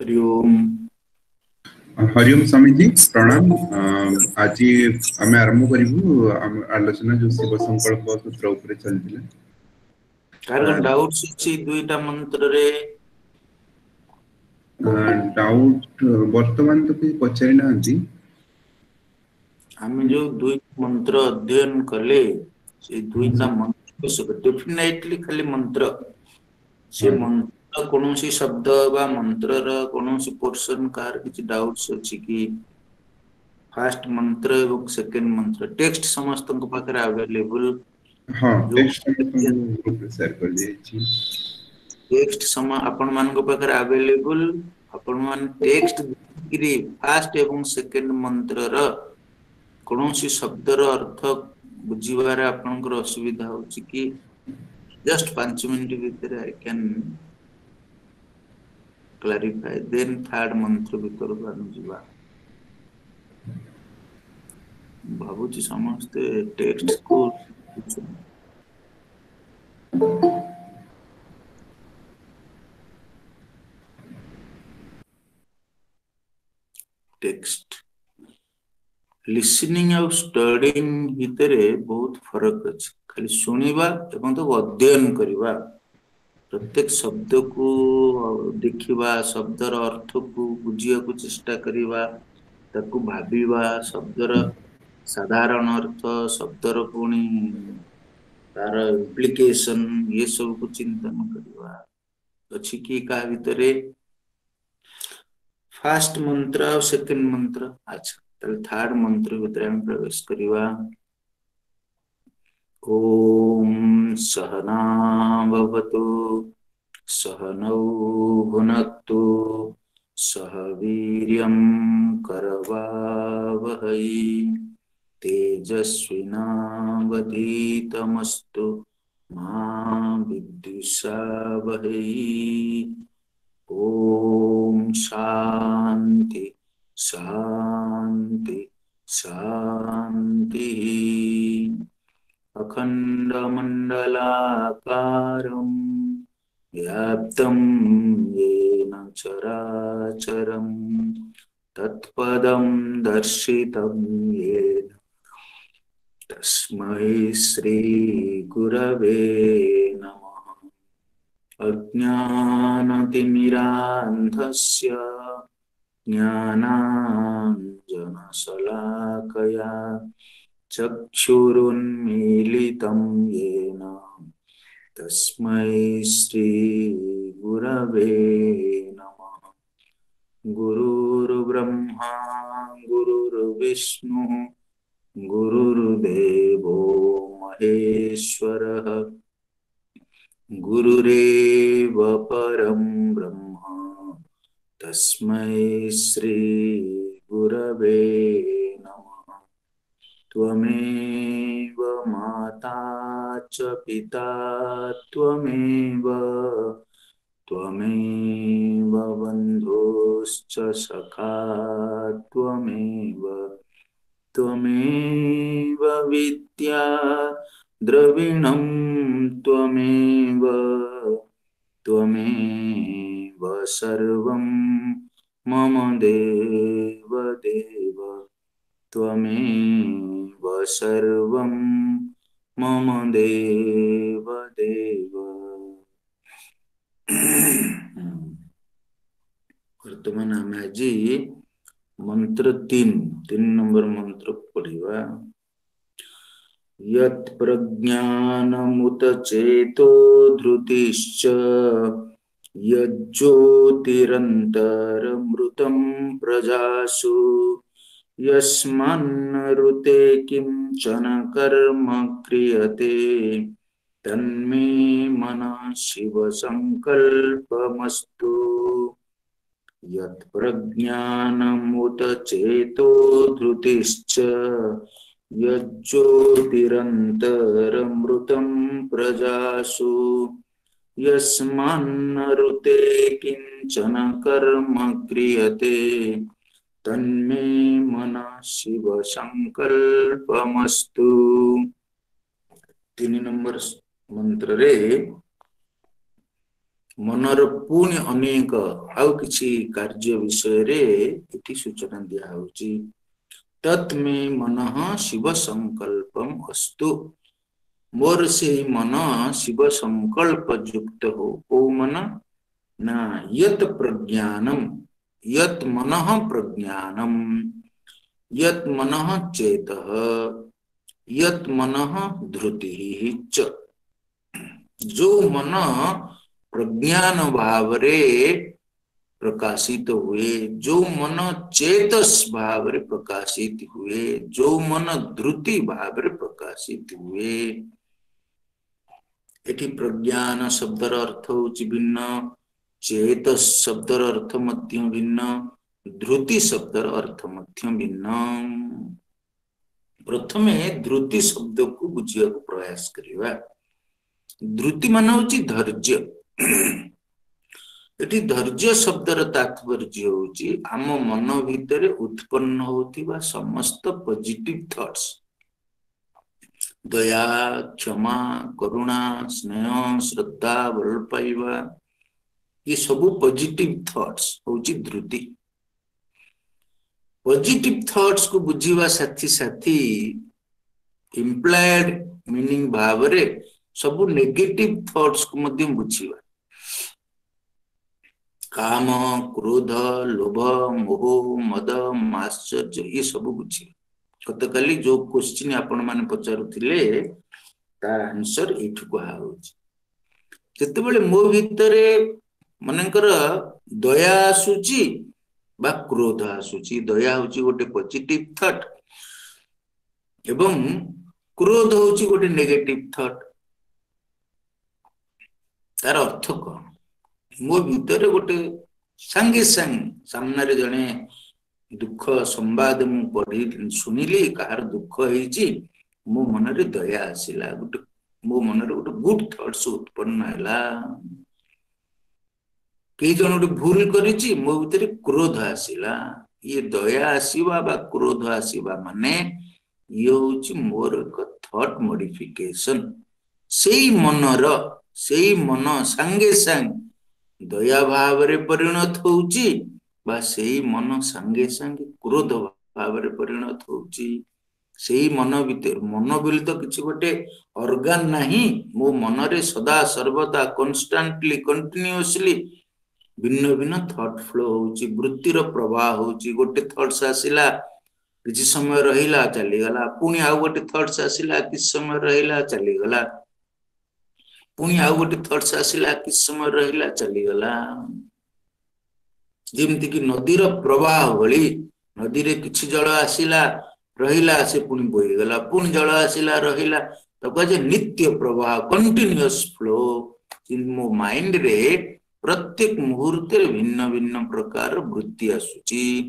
हरि ओम। हरिओम स्वामी जी प्रणाम। आज आम आरंभ करू आलोचना जो शिव संकल्प सूत्र उपरे चलथिला। कारण डाउट्स अछि दुईटा मंत्र रे डाउट वर्तमान तो कोई पचारि नांती। आमे जो दुई मंत्र अध्ययन कले से दुईटा मंत्र डेफिनेटली खाली मंत्र से मंत्र कोनोसी शब्द बा मंत्र र कोनोसी पोर्शन कार किछि डाउट्स अछि कि फर्स्ट मंत्र एवं सेकंड मंत्र टेक्स्ट समस्त पाखरे अवेलेबल हाँ जो टेक्स्ट ग्रुप रे शेयर कर दिए छी। टेक्स्ट सम आपण मान को पाखरे अवेलेबल आपण मान टेक्स्ट गिरी फर्स्ट एवं सेकंड मंत्र र कोनोसी शब्द र अर्थ बुझिबारे आपनकर असुविधा होछि कि जस्ट 5 मिनिट भीतर I can clarify then third मंत्र भीतर आनु जिबा भाबुची समस्ते टेक्स्ट को टेक्स्ट लिसनिंग और स्टडीइंग भितरे बहुत फरक अछि। खाली सुनिबा एवं तो अध्ययन करिबा प्रत्येक शब्द को देखिबा शब्दर अर्थ को बुझिया को चेष्टा करिबा ताकू भाबिबा शब्दर साधारण अर्थ शब्दर पुणी तार इम्प्लिकेशन ये सब को चिंतन करिबा अछि कि का भितरे फर्स्ट मंत्र और सेकंड मंत्र। अच्छा ताले थर्ड मंत्र भितरे हम प्रवेश करिबा। ओम सहना भवतु सहनौ भुनक्तु सह वीर्यं करवावहै तेजस्विनावधीतमस्तु मा विद्विषावहै। ओम शांति शांति शांति। अखंडमंडलाकारं व्याप्तं येन चराचरं तत्पदं दर्शितं येन तस्मै श्री गुरवे नमः। अज्ञानतिमिरान्धस्य ज्ञानाञ्जनशलाकया चक्षुरुन्मीलितं येन तस्मै श्री गुरवे नमः। गुरुर्ब्रह्मा गुरुर्विष्णु गुरुर्देवो महेश्वरः गुरुरेव परं ब्रह्म तस्मै श्री गुरवे नमः। त्वमेव माता च पिता त्वमेव त्वमेव बन्धुश्च सखा त्वमेव त्वमेव विद्या द्रविणं त्वमेव त्वमेव सर्वं मम देव देव त्वमेव सर्वं मम देव देव। वर्तमान आम आज मंत्र 3 नंबर मंत्र पढ़िबा। यत् प्रज्ञानमुत चेतो धृतिश्च यज्ज्योतिरन्तरमृतं प्रजासु यस्मान्नृते किंचन कर्म क्रियते तन्मे मनः शिव संकल्पमस्तु। यत् प्रज्ञानमुत चेतो धृतिश्च यज्ज्योतिरन्तरमृतं प्रजासु यस्मान्नृते किंचन कर्म क्रियते तन्मे मनः शिव संकल्पमस्तु। 3 नंबर मंत्र रे मनर पुणी अनेक आउ किछि कार्य विषय रे इति सूचना दिया होची। तत्मे मनः शिव संकल्पम अस्तु। मोर से मन शिव संकल्प युक्त हो। ओ मन ना यत प्रज्ञानम यत मनः प्रज्ञानम यत मनः चेतः यत मनः धृतिः च। जो मन प्रज्ञान भाव रे प्रकाशित हुए, जो मन चेतस भाव रे प्रकाशित हुए, जो मन धृति भाव रे प्रकाशित हुए। एठी प्रज्ञान शब्दर अर्थ होची भिन्न, चेतस शब्दर अर्थ मध्य भिन्न, धृति शब्दर अर्थ मध्य भिन्न। प्रथमे धृति शब्द को बुझिया को प्रयास करिवा। धृति मान होची धैर्य। एठी धैर्य शब्दर तात्पर्य होची आम मन भितर उत्पन्न होतिबा समस्त पॉजिटिव थॉट्स, दया, क्षमा, करुणा, स्नेह, श्रद्धा, भल पाइबा, ये सब पॉजिटिव थॉट्स होची धृति। पॉजिटिव थॉट्स को बुझिवा साथी साथी इम्प्लाइड मीनिंग भाव रे सब नेगेटिव थॉट्स को मध्य बुझिवा। काम, क्रोध, लोभ, मोह, मद, माश्चर्य ये सब बुझिवा। गतकाली जो क्वेश्चन आपण माने पचारुथिले तार आंसर एठु कहा होची। जेतेबेले मो भितरे मनकर दया आसुची बा क्रोध आसुची, दया होची गोटे पॉजिटिव थॉट एवं क्रोध होची गोटे नेगेटिव थॉट। तार अर्थ कौन? मो भितर गोटे संगे संग सामने रे जने दुख संवाद मु पढ़ी सुनिली, कहार दुख होईची, मो मन रे दया आसिला, गोटे मो मन रे गोटे गुड थॉट्स उत्पन्न हैला। कई जन गोटे भूल करिची, मो भितर क्रोध आसिला। ये दया आसीबा बा क्रोध आसीबा माने ये होची मोर एक थॉट मॉडिफिकेशन। सेई मन संगे संग दया भाव रे परिणत होउची बा सेई मन संगे संगे क्रोध भाव रे परिणत होउची। सेई मन भितर, मन बिल तो किछि गोटे ऑर्गन नाही, मो मन रे सदा सर्वदा कॉन्स्टेंटली कंटिन्यूअसली भिन्न भिन्न थॉट फ्लो होउची, वृत्ति रो प्रवाह होउची। गोटे थॉट्स आसिला, किछि समय रहिला चली गला, पुनी आ गोटे थॉट्स आसिला, किछि समय रहिला चली गला, पुनी आ गोटे थॉट्स आसिला, किछि समय रहिला चली गला। जेमति कि नदी रो प्रवाह भली, नदी रे किछि जल आसिला रहिला, से पुनी बोही गला, पुनी जल आसिला रहिला, तो कहे नित्य प्रवाह, कंटिन्यूअस फ्लो। इन मो माइंड रे प्रत्येक मुहूर्त रे भिन्न भिन्न प्रकार वृत्ति आसुची।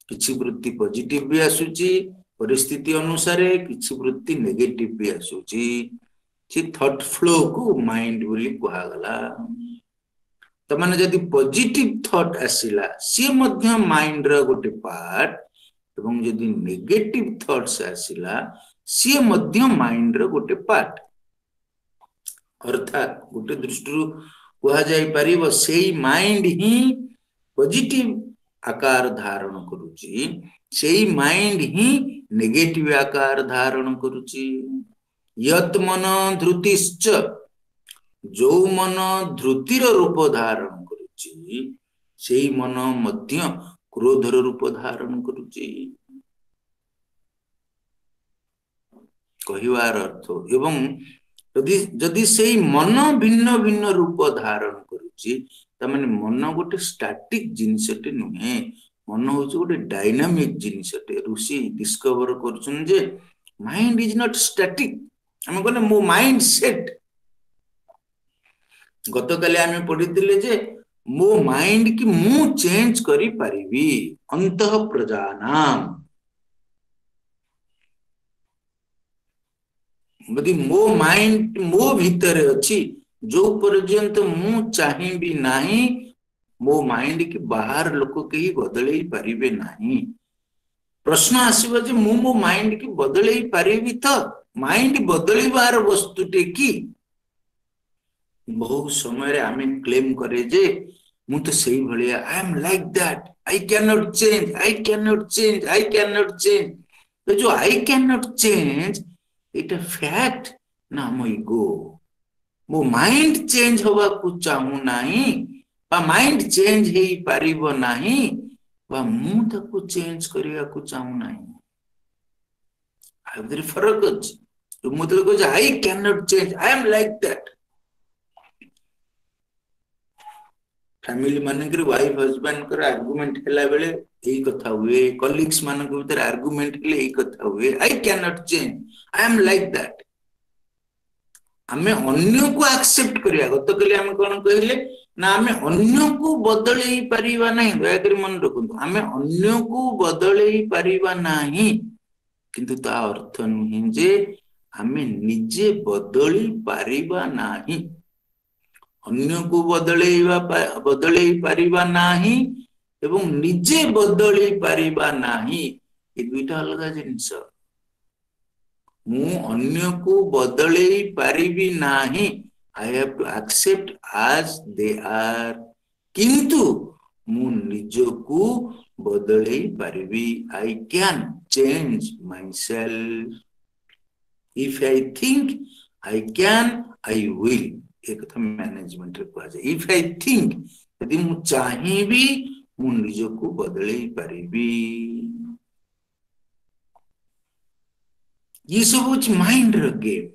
किछि वृत्ति पॉजिटिव भी आसुची परिस्थिति अनुसार, किछि वृत्ति नेगेटिव भी आसुची। सी थॉट फ्लो को माइंड बोली कहा गला। तो माने जदि पॉजिटिव थॉट आसिला सी मध्य माइंड रो गोटे पार्ट, एवं जदि नेगेटिव थॉट्स आसिला सी मध्य माइंड रो गोटे पार्ट। अर्थात गोटे दृष्टि कहा जाई परिबो सेई माइंड ही पॉजिटिव आकार धारण करूची, सेई माइंड ही नेगेटिव आकार धारण करूची। यत मन धृतिश्च, जो मन धृतिर रूप धारण करूची सेई मन मध्य क्रोधर रूप धारण करूची। कहिवार अर्थ एवं जदि सेई मन भिन्न भिन्न रूप धारण करूची, तामाने मन गोटे स्टैटिक जिनिसटे नुहे, मन होची गोटे डायनामिक जिनिसटे। ऋषि डिस्कवर करछन जे माइंड इज नॉट स्टैटिक। हम कहले मो माइंड सेट, गतकाली आमे पढ़िथिले जे मो माइंड की मु चेंज करी परिबी अंतः प्रजानाम। यदि मो माइंड मो भीतर अछि, जो पर्यंत मु चाहि भी नाही, मो माइंड की बाहर लोक केही बदलई परिबे नाही। प्रश्न आसीबो जे मु मो माइंड की बदलई परिबी, तो माइंड बदलईबार वस्तुटे की बहुत समय रे आमे क्लेम करे जे मु तो सही भलिया I am like that I can not change I can not change I can not change तो जो I can not change it fact ना मो इगो मो माइंड चेंज होवा को चाहू नाही बा माइंड चेंज हेई पारिबो नाही बा मु ताको चेंज करिया को चाहू नाही आ वेरी फरक अछि तो मतलब को आई can not change I am like that family मानकर वाइफ हस्बैंड कर आर्गुमेंट हैला बेले एही कथा हुए कलीग्स मान को भीतर आर्गुमेंट ले एही कथा हुए आई can not change I am like that आमे अन्य को एक्सेप्ट करिया गत कले आमे कोन कहले ना आमे अन्य को बदलई परिबा नाही दया कर मन रखु आमे अन्य को बदलई परिबा नाही किंतु ता अर्थ नहीं जे आमे निजे बदली परिबा नाही अन्य को बदलई परिबा नाही एवं निजे बदलई परिबा नाही ए दुईटा अलग जिनिस मु अन्य को बदलई परिबी नाही I have to accept as they are किंतु मु निज को बदलई परिबी I can change myself if I think I can I will एक तो मैनेजमेंट रे कहा जाए इफ आई थिंक यदि मु चाहिबी मु निज को बदलई परिबी ये सब कुछ माइंड रे गेम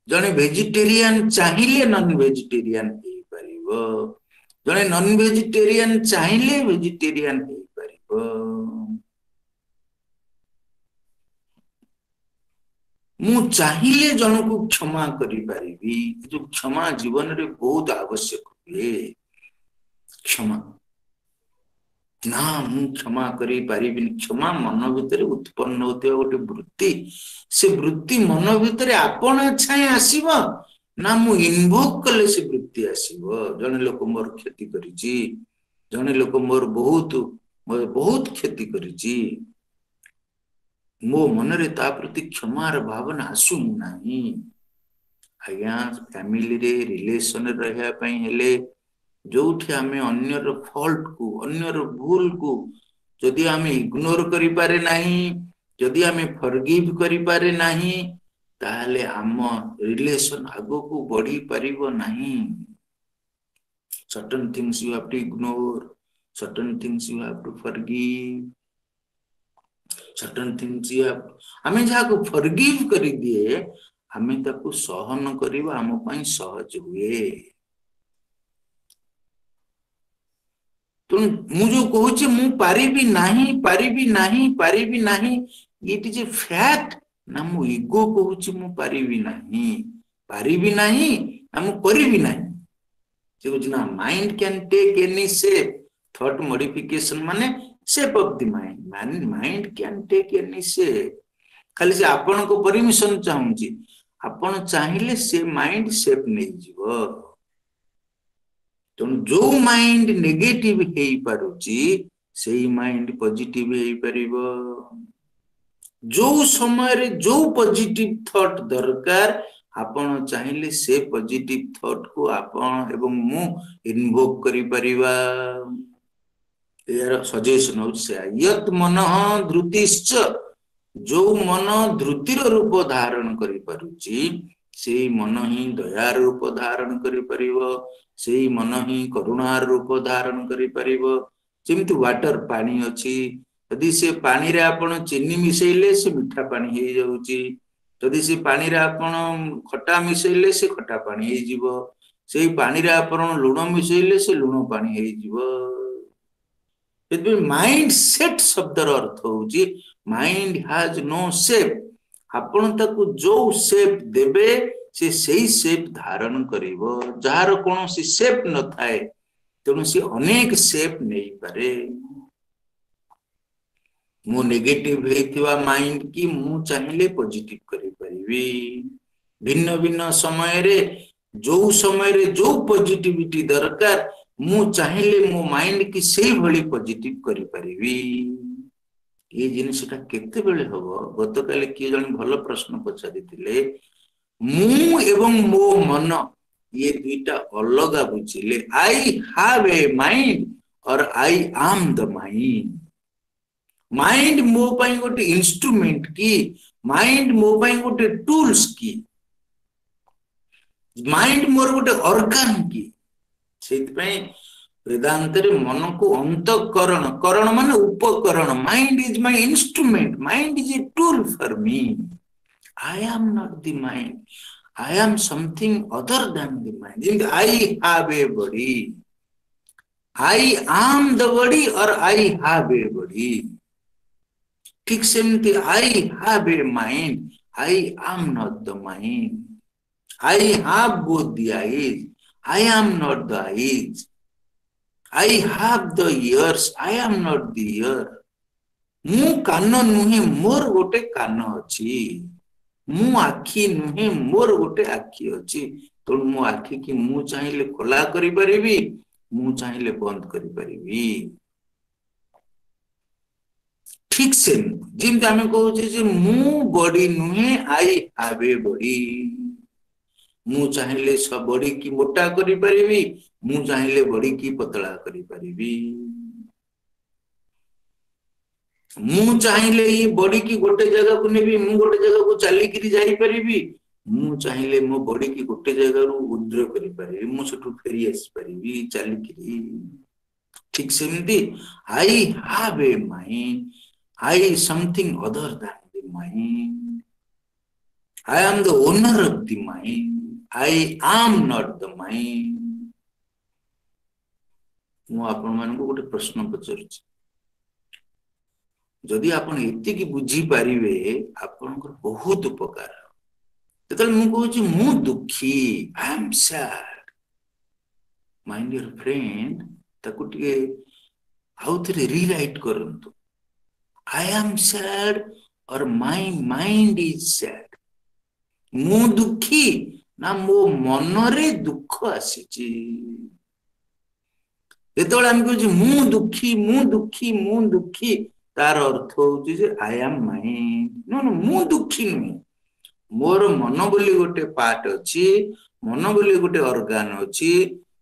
जने वेजिटेरियन चाहिए नॉन वेजिटेरियन हे परिबो जने नॉन वेजिटेरियन चाहिए वेजिटेरियन हे परिबो मु चाहिए जन को क्षमा करि परिबी जो क्षमा जीवन रे बहुत आवश्यक है क्षमा ना मु क्षमा करि परिबिन क्षमा मन भीतर उत्पन्न होते गोटे वृत्ति से वृत्ति मन भीतर आपण छाए आसीबो ना मु इन्वोक कले से वृत्ति आसीबो जने लोक मोर क्षति करिछि जने लोक मोर बहुत क्षति करिछि मो मन रे ता प्रति क्षमार भावना आसु नाही आज्ञा फैमिली रे रिलेशन रहया पई हेले जोठी आमे अन्यर फॉल्ट को अन्यर भूल को जदि आमे इग्नोर करि पारे नाही जदि आमे फॉरगिव करि पारे नाही ताले आम रिलेशन आगो को बढ़ी परिबो नाही certain things you have to ignore certain things you have to forgive certain things you have आमे जा को फॉरगिव करि दिए आमे ताको सहन करिबा आम पई सहज हुए तो मु जो कहूचे मु पारिबी नाही इट इज ए फैक्ट ना मु इगो कहूचे मु पारिबी नाही ना मु करिबी नाही जे कुछ ना mind can take any shape thought modification माने shape of the mind mind can take any shape खाली से आपन को परमिशन चाहूची आपन चाहिले से माइंड शेप नै जीवो तो जो माइंड नेगेटिव हेई पारुची सेही माइंड पॉजिटिव हेई परिबो जो समय रे जो पॉजिटिव थॉट दरकार आपण चाहिले से पॉजिटिव थॉट को आपण एवं मु इन्वोक करि परिबा यार सजेशन हो से यत मनः धृतिश्च जो मन धृतिर रूप धारण करि पारुची सेही मन ही दयार रूप धारण करि परिबो सेही मन ही करुणार रूप धारण करि परिबो जेमिति वाटर पानी अछि यदि से पानी रे आपण चीनी मिसैले से मीठा पानी हे जाउची यदि से पानी रे आपण खट्टा मिसैले से खट्टा पानी हे जीवो सेही पानी रे आपण लूण मिसैले से लूण पानी हे जीवो एतबे माइंड सेट शब्दर अर्थ होउची माइंड हैज नो शेप आपण ताकू जो शेप देबे से सही शेप धारण करिवो जार कोनोसी शेप न थाए तेणु से अनेक शेप नहीं पारे मो नेगेटिव हेथिवा माइंड की मु चाहिले पॉजिटिव करि परिबी भिन्न भिन्न समय रे जो पॉजिटिविटी दरकार मु चाहिले मो माइंड की सेही भली पॉजिटिव करि परिबी ये जिनिसटा केते बेले हबो गतकाले की जण भलो प्रश्न पचारिथिले मु एवं मो मन ये दुईटा अलग बुझिले आई हैव ए माइंड और आई एम द माइंड माइंड मो पई गोटे इंस्ट्रूमेंट की माइंड मो पई गोटे टूल्स की माइंड मोर गोटे ऑर्गन की सेतपई वेदांत रे मन को अंतःकरण करण माने उपकरण mind is my instrument mind is a tool for me I am not the mind I am something other then the mind I have a body I am the body और आई have a body ठीक सेमती आई have a mind I am not the mind I have both the eyes I am not the eyes I have the ears, I am not the ear. मु कान नुहे मोर गोटे कान अछि मु आखी नुहे मोर गोटे आखी अछि तो मु आखी की मु चाहिले खोला करि परिबी मु चाहिले बंद करि परिबी ठीक से जिम आमे कहू जे मु बॉडी नुहे आई हैव ए बॉडी मु चाहिले सब बॉडी की मोटा करि परिबी मु चाहिले बॉडी की पतला करि परिबी मु चाहिले ये बॉडी की गोटे जगह को नेबी मु गोटे जगह को चली करी जाई परिबी मु चाहिले मो बॉडी की गोटे जगह रु उद्र करि परिबी मु सठु फेरी आसी परिबी चली करी ठीक सेमती आई have a mind I something other then the mind I am the owner of the mind I am not the mind. मु आपण मान को गोटे प्रश्न पचारुछि जदि आपण एति की बुझी पारिबे आपण को बहुत उपकार ततल मु कहू छी मु दुखी I am sad my dear friend ताकू टिके आउ थरे रीराइट करंतु आई एम सैड और माय माइंड इज सैड मु दुखी ना मो मन रे दुख आसीची जेतोळे हम कहू मु दुखी तार अर्थ होची जे I am mind no no मु दुखी नु मोर मन बोली गोटे पार्ट अछि मन बोली गोटे ऑर्गन अछि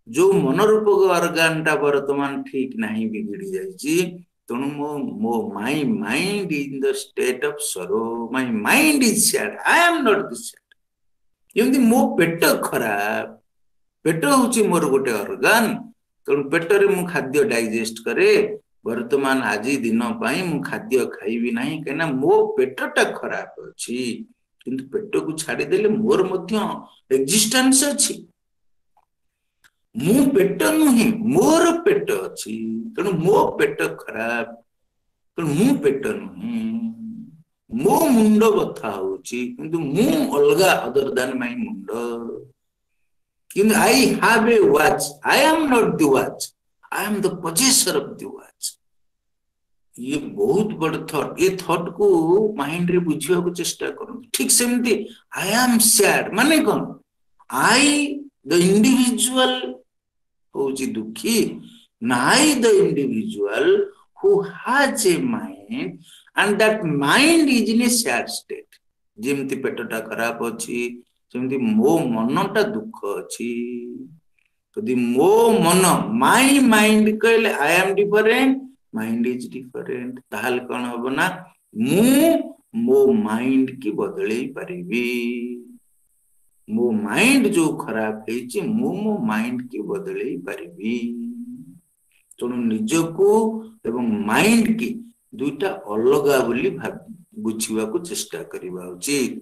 जो मन रूप ऑर्गन ता वर्तमान ठीक नाही बिगड़ी जाईची तनु मो my mind in the state of sorrow my mind is sad I am not the sad यदि मो पेट खराब पेट होची मोर गोटे ऑर्गन तनु पेट रे मु खाद्य डाइजेस्ट करे वर्तमान आज दिन पई मु खाद्य खाइबी नाही केना मो पेटटा खराब अछि किंतु पेट को छाडी देले मोर मध्य एक्जिस्टेंस अछि मु पेट नही मोर पेट अछि तनु मो पेट खराब तनु मु पेट नही मो मुंडो बथा होची किंतु मु अलगा अदर देन माय मुंडो किंतु आई have A watch I am not the watch I am the possessor of the watch ये बहुत बड़ थॉट ये थॉट को माइंड रे बुझिया को चेष्टा करू ठीक सेमती आई एम सैड माने कोन आई द इंडिविजुअल होची दुखी नाई the individual who has a mind and that mind is in a sad state जेमती पेटटा खराब अछि जेमती मो मनटा दुख अछि यदि मो मन माय माइंड कहले I am different mind is different ताल कोन होबना मु मो माइंड की बदलई परिबी मो माइंड जो खराब हेछि मो माइंड की बदलई परिबी तनु निजको एवं माइंड की दुईटा अलगा बोली बुझिबा को चेष्टा करिबा उचित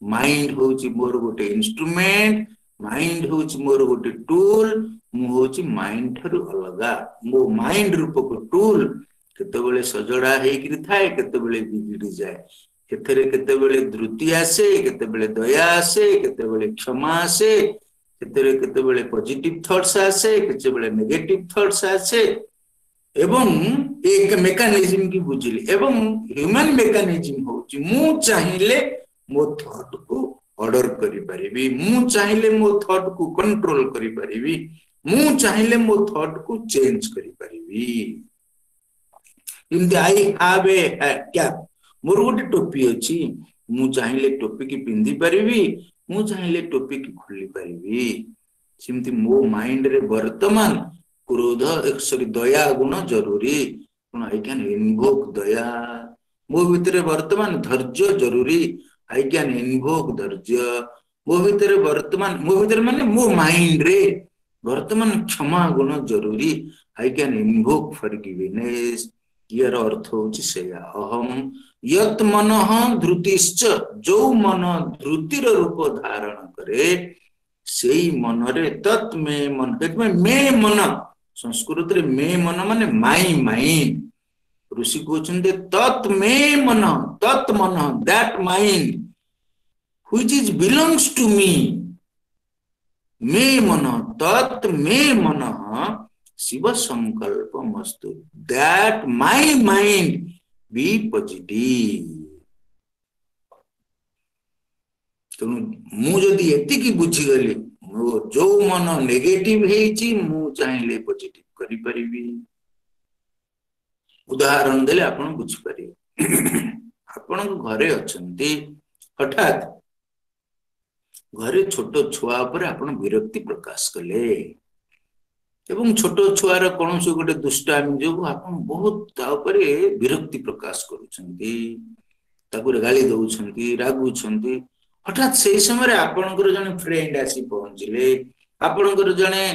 माइंड होची मोर गोटे इंस्ट्रूमेंट माइंड होची मोर गोटे टूल मु होची माइंड थरु अलगा मो माइंड रूप को टूल केतेबेले सजडा हेकि थाए केतेबेले बिगिडी जाए केतेरे केतेबेले द्रुति आसे केतेबेले दया आसे केतेबेले क्षमा आसे केतेबेले पॉजिटिव थॉट्स आसे केतेबेले नेगेटिव थॉट्स आसे एवं एक मेकानिज्म की बुझिली एवं ह्यूमन मेकानिज्म होची मु चाहिले मो थॉट को ऑर्डर करि परिबी मु चाहिले मो थॉट को कंट्रोल करि परिबी मु चाहिले मो थॉट को चेंज करि परिबी इन आई हैव ए कैप मोर गोटे टोपी अछि मु चाहिले टोपी की पिंदी परिबी मु चाहिले टोपी की खोली परिबी सेमती मो माइंड रे वर्तमान क्रोध सॉरी दया गुण जरूरी आई कैन इन्वोक दया मो भितर वर्तमान धैर्य जरूरी आई कैन इन्वोक धैर्य मो भितर वर्तमान मो भितर माने मो माइंड रे वर्तमान क्षमा गुण जरूरी आई कैन इन्वोक फॉरगिवनेस यार अर्थ होची सेया अहम यत मनः धृतिश्च जो मन धृतिर रूप धारण करे सेई मन रे तत् में मन में मन संस्कृत रे में मन माने माई माइंड ऋषि कहते तत् में मन that mind which is belongs to me में मन तत् में मन शिव संकल्प मस्तु that my mind be positive तेणु मुझे एति बुझीगली जो मन नेगेटिव है मु चाहिए पॉजिटिव करि परिबी उदाहरण देले आपण बुझी परिबे आपण घरे अछंती हठात घरे छोट छुआ पर आपण विरक्ति प्रकाश कले एवं छोट छुआर कौन से गोटे दुष्टामी जो आपण बहुत तापरे विरक्ति प्रकाश करूछंती ताकुरे गाली दउछंती रागुछंती हठात से समय आपणकर जने फ्रेंड आसी पहुंचले आपणकर जने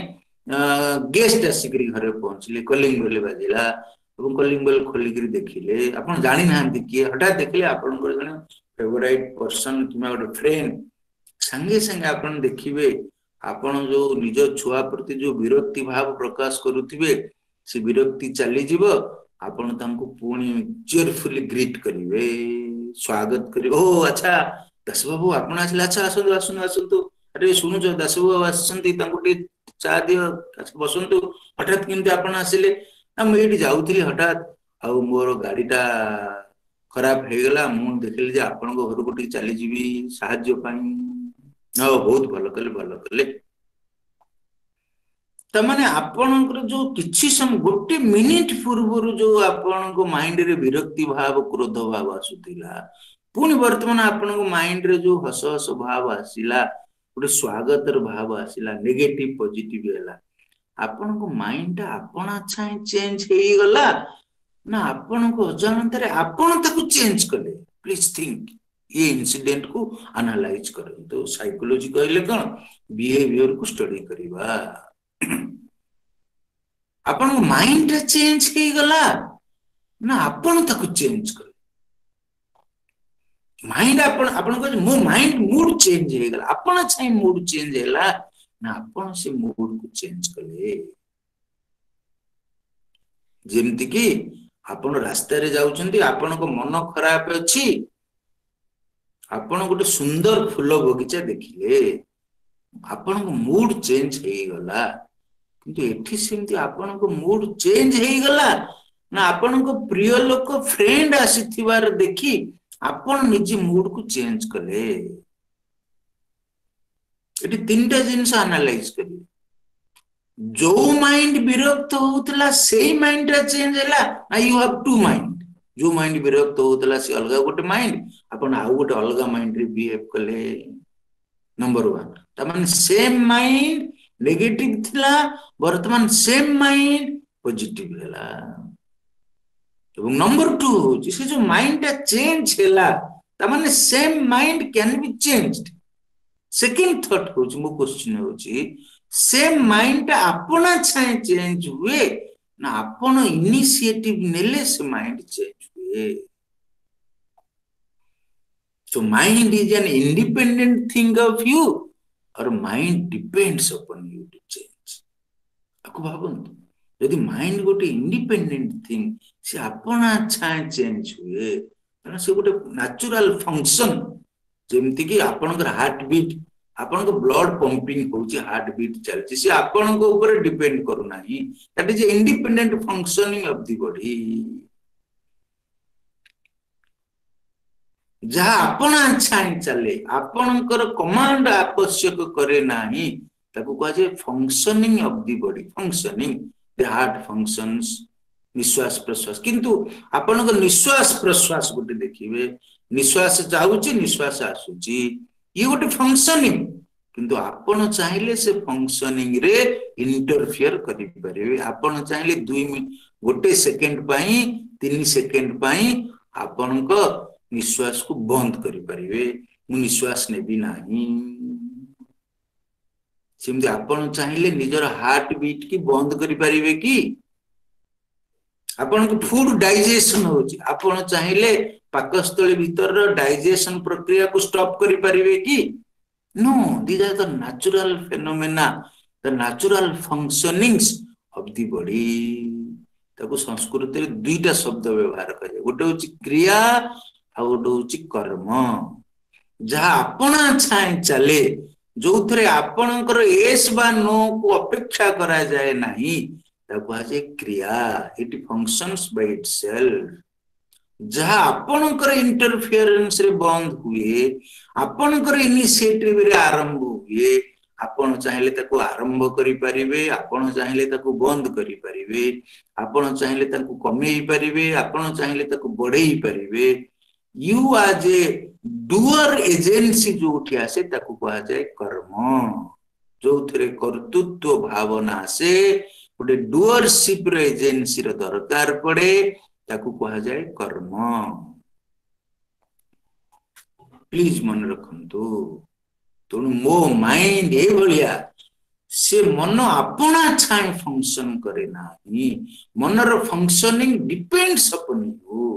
गेस्ट आसिकरी घरे पहुंचले कॉलिंग बेल बाजिला एवं कॉलिंग बेल खोलिकरी देखिले आपण जानि नांती कि हठात देखले आपणकर जने फेवरेट पर्सन किमा गोटे फ्रेंड संगे संगे आपण देखिबे आपण जो निज छुआ प्रति जो विरक्ति भाव प्रकाश करुथिबे से विरक्ति चली जीवो आपण तांको पुणी चीयरफुली ग्रीट करिवे स्वागत करिवे ओ अच्छा दास बाबू आपण आछला अच्छा आसु आसु आसु अरे सुनु जो दास बाबू आछंती तांको टी चा दियो बसंतु हठात किंतु आपण आसिले हम एठी जाउथिली हठात आ मोर गाडीटा खराब हे गेला मु देखिले जे आपण को घर को टी चली जीवी सहाय्य पाई बहुत भल कले तमाने आपणकर जो किछि सम गोटे मिनिट पूर्व जो आपण को माइंड रे विरक्ति भाव क्रोध भाव आसुतिला पुनि वर्तमान आपण को माइंड रे जो हस हस भाव आसिला गोटे स्वागतर भाव आसिला नेगेटिव पॉजिटिव हैला आपण को माइंड आपणा छाई चेंज हेई गला ना आपण को अजानतरे आपण ताकू चेंज कले प्लीज थिंक ये इंसिडेंट को एनालाइज करें तो साइकोलॉजी कहले कौन बिहेवियर को स्टडी करिबा आपण माइंड चेंज हे गला ना आपण ताकू चेंज करे माइंड आपण को मो माइंड मूड चेंज हे गला आपण छाई मूड चेंज हैला ना आपण से मूड को चेंज कले जेमति कि आपण रास्ता रे जाउछंती आपण को मन खराब अछि आपण गोटे सुंदर फूल बगीचा देखिले आपण को मूड चेंज हे गला किंतु एठी सेमती आपण को मूड चेंज हे गला ना आपण को प्रिय लोक फ्रेंड आसीथिबार देखि आपण निजे मूड को चेंज कले एठी तीनटा जिंस एनालाइज करी जो माइंड विरक्त होतला सेही माइंड रा चेंज हैला ना यू हैव टू माइंड जो माइंड विरक्त होतला से अलगा गोटे माइंड आपण आ गोटे अलगा माइंड रे बिहेव कले नंबर 1 त माने सेम माइंड नेगेटिव थिला वर्तमान सेम माइंड पॉजिटिव हैला एवं नंबर 2 होची से जो माइंड ता चेंज हैला त माने same mind can be changed second thought होची मो क्वेश्चन होची सेम माइंड आपना छाए चेंज हुए ना आपण इनिशिएटिव नेले से माइंड चेंज हुए so mind is an independent thing of you or mind depends upon you to change आपको भाबंतु यदि माइंड गोटे इंडिपेंडेंट थिंग से आपना छाए चेंज हुए कारण से गोटे नेचुरल फंक्शन जेमति कि आपनकर हार्ट बीट आपन को ब्लड पंपिंग होची हार्ट बीट चलची से आपन को ऊपर डिपेंड करू नाही that is independent functioning of the body जहा आपना छाई चले आपनकर कमांड आवश्यक करे नाही ताको कह जे functioning of the body functioning the heart functions निश्वास प्रश्वास किंतु आपनकर निश्वास प्रश्वास गोटे देखिबे निश्वास जाउची निश्वास आसुची ये गोटे फंक्शनिंग किंतु आपण चाहिले से फंक्शनिंग रे इंटरफियर करि परिबे आपण चाहिले 1 सेकंड पाई 3 सेकंड पाई आपण को निश्वास को बंद करि परिबे मु निश्वास नेबी नाही सिमती आपण चाहिले निजर हार्ट बीट की बंद करि परिबे की आपण को फूड डाइजेशन होची आपण चाहिले पाकस्थली भीतर डाइजेशन प्रक्रिया को स्टॉप करि परिबे की no these are the natural phenomena the natural functionings of the body ताको संस्कृत रे दुईटा शब्द व्यवहार करे गोटे होची क्रिया आ गोटे होची कर्म जहा आपना छाए चले जो थरे आपनकर एस बा नो को अपेक्षा करा जाए नाही ताको आजे क्रिया इट फंक्शंस बाय इटसेल्फ जहा आपनकर इंटरफियरेंस रे बंद हुए आपनकर इनिशिएटिव रे आरंभ हुए आपण चाहिले ताको आरंभ करि परिबे आपण चाहिले ताको बंद करि परिबे आपण चाहिले ताको कमेई परिबे आपण चाहिले ताको बढ़ेई परिबे यू आज ए डूअर एजेंसी जो उठी आसे ताको कहा जाए कर्म जो थरे कर्तृत्व भावना से गोटे डूअरशिप रे एजेंसी रो दरकार पड़े ताको कहा जाए कर्म प्लीज मन रखंतु तेणु मो माइंड ए भलिया से मन अपना छाए फंक्शन करे नाही मनर फंक्शनिंग डिपेंड्स अपन यू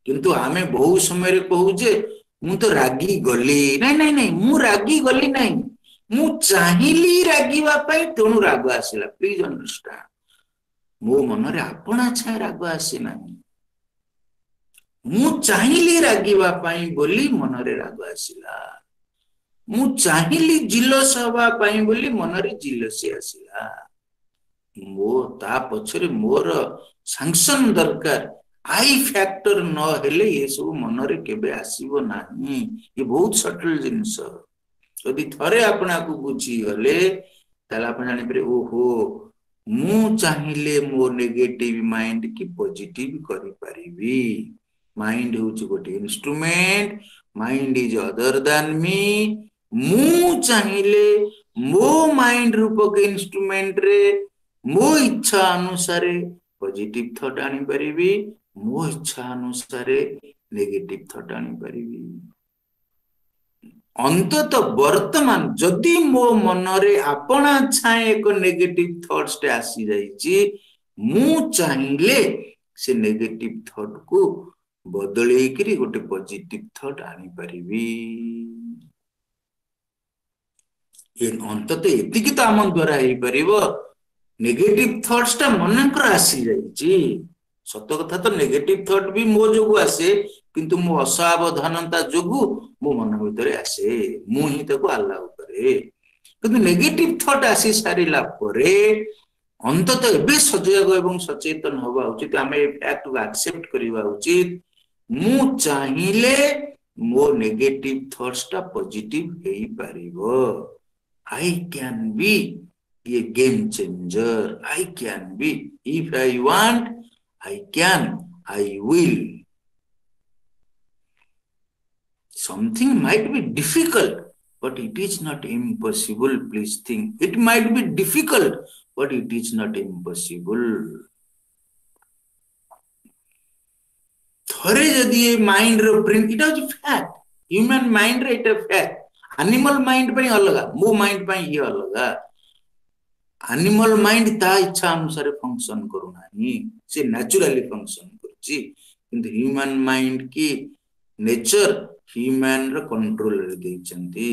किंतु आमे बहु समय रे कहू जे मु तो रागी गली नहीं नहीं नहीं मु रागी गली नहीं मु चाहिली रागीवा पई तेणु राग आसिला प्लीज अंडरस्टैंड मो मन रे अपना छाए राग आसी नाही मु चाहिली रागीवा पई बोली मन रे राग आसिला मु चाहिली जिलस हवा पई बोली मन रे जिलसी आसिला मो ता पछरे मोर सैंक्शन दरकार आई फैक्टर न हेले ये सब मन रे केबे आसीबो नाही ये बहुत सटल जिंस यदि थरे अपना को बुझी गले ताला अपन जानि परे ओहो मु चाहिले मो नेगेटिव माइंड की पॉजिटिव करि परिबी माइंड होची गोटे instrument mind is other than मी मु चाहिले मो माइंड रूप के इंस्ट्रूमेंट रे मो इच्छा अनुसार पॉजिटिव थॉट आनी परिबी मो इच्छा अनुसार नेगेटिव थॉट आनी परिबी अंतत वर्तमान जदि मो मन रे अपना छाए एक नेगेटिव थॉट्स टे आसी जाईची मु चाहिले से नेगेटिव थॉट को बदले करी गोटे पॉजिटिव थॉट आनी परिबी ये अंतत एतिकी तो आम द्वारा हेई परिबो नेगेटिव थॉट्स टा मनकर आसी जाईची सत कथा तो नेगेटिव थॉट भी मो जोगु आसे किंतु मो असावधानता जोगु मो मन भीतर आसे मु ही ताको अलाउ करे किंतु नेगेटिव थॉट आसी सारिला परे अंतत एबे सजग एवं सचेतन होबा उचित आमे फैक्ट को एक्सेप्ट करिवा उचित मु चाहिले मो नेगेटिव थॉट्स टा पॉजिटिव हेई परिबो I can be a game changer I can be if I want I can I will something might be difficult but it is not impossible please think it might be difficult but it is not impossible थरे जदी ये mind row print इटा जो fact human mind रे इटा fact animal mind पई अलगा मो माइंड पई ये अलगा एनिमल माइंड ता इच्छा अनुसार फंक्शन करू नाही से नेचुरली फंक्शन करची किंतु ह्यूमन माइंड की नेचर ह्यूमन रो कंट्रोल रे देचंती